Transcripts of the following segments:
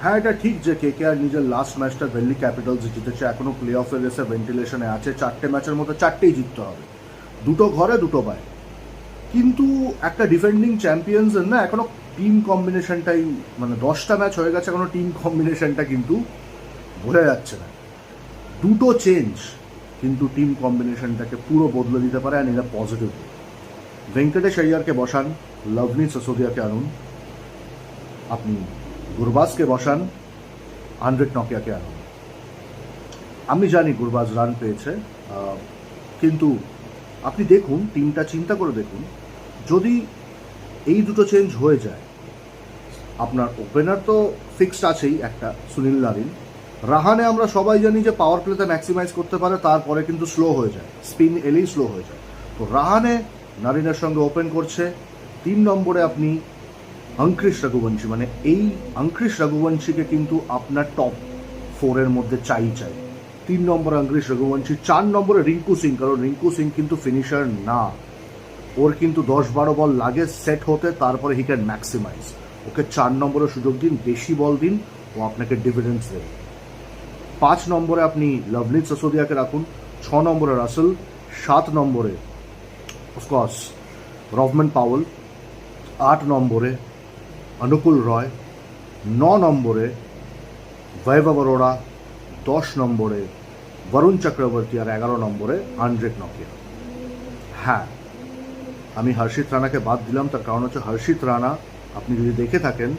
হ্যাঁ, এটা ঠিক যে কেকেআর নিজের লাস্ট ম্যাচটা দিল্লি ক্যাপিটালস জিতেছে, এখনো প্লে অফের রেসে ভেন্টিলেশনে আছে, 4টে ম্যাচের মধ্যে 4টেই জিততে হবে, 2টো ঘরে 2টো বাইরে। কিন্তু একটা ডিফেন্ডিং চ্যাম্পিয়ন্সের না এখনো টিম কম্বিনেশনটাই, মানে 10টা ম্যাচ হয়ে গেছে, এখনো টিম কম্বিনেশনটা কিন্তু বোঝা যাচ্ছে না। 2টো চেঞ্জ কিন্তু টিম কম্বিনেশনটাকে পুরো বদলে দিতে পারে, অ্যান্ড এটা পজিটিভ। ভেঙ্কটেশ আইয়ারকে বসান, লভনীত সিসোদিয়াকে আনুন, আপনি গুরবাজকে বসান, আন্দ্রে নকিয়াকে আনুন। আমি জানি গুরবাজ রান পেয়েছে, কিন্তু আপনি দেখুন টিমটা চিন্তা করে দেখুন, যদি এই দুটো চেঞ্জ হয়ে যায়, আপনার ওপেনার তো ফিক্সড আছেই একটা, সুনীল নারিন। রাহানে আমরা সবাই জানি যে পাওয়ার প্লেতে ম্যাক্সিমাইজ করতে পারে, তারপরে কিন্তু স্লো হয়ে যায়, স্পিন এলেই স্লো হয়ে যায়। তো রাহানে নারিনের সঙ্গে ওপেন করছে। 3 নম্বরে আপনি অঙ্কৃশ রঘুবংশী, মানে এই অঙ্কৃশ রঘুবংশীকে কিন্তু আপনার টপ 4-এর মধ্যে চাই। 3 নম্বরে অঙ্কৃশ রঘুবংশী, 4 নম্বরে রিঙ্কু সিং, কারণ রিঙ্কু সিং কিন্তু ফিনিশার না, ওর কিন্তু 10-12 বল লাগে সেট হতে, তারপরে হি ক্যান ম্যাক্সিমাইজ। ওকে 4 নম্বরে সুযোগ দিন, বেশি বল দিন, ও আপনাকে ডিভিডেন্স দেবে। 5 নম্বরে আপনি লভনীত সিসোদিয়াকে রাখুন, 6 নম্বরে রাসেল, 7 নম্বরে অফকোর্স রভম্যান পাওয়েল, 8 নম্বরে অনুকূল রয়, 9 নম্বরে বৈভব অরোরা, 10 নম্বরে বরুণ চক্রবর্তী, আর 11 নম্বরে আন্দ্রে নকিয়া। হ্যাঁ, আমি হর্ষিত রানাকে বাদ দিলাম, তার কারণ হচ্ছে হর্ষিত রানা আপনি যদি দেখে থাকেন,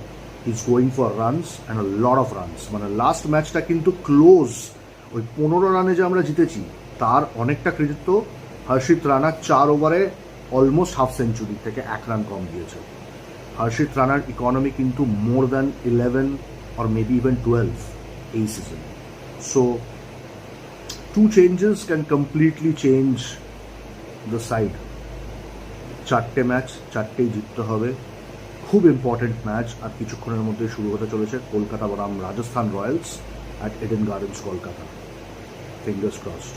is going for runs and a lot of runs. মানে লাস্ট ম্যাচটা কিন্তু ক্লোজ, ওই 15 রানে যে আমরা জিতেছি তার অনেকটা কৃতিত্ব হর্ষিত রানা। 4 ওভারে অলমোস্ট হাফ সেঞ্চুরি, থেকে 1 রান কম দিয়েছে। হর্ষিত রানার ইকোনমি কিন্তু more than 11 or maybe even 12 এই season. So 2 changes can completely change the side. 4টে ম্যাচ 4টেই জিততে হবে, খুব ইম্পর্টেন্ট ম্যাচ। আর কিছুক্ষণের মধ্যে শুরু হতে চলেছে কলকাতা বনাম Rajasthan Royals at Eden Gardens, Kolkata. Fingers crossed.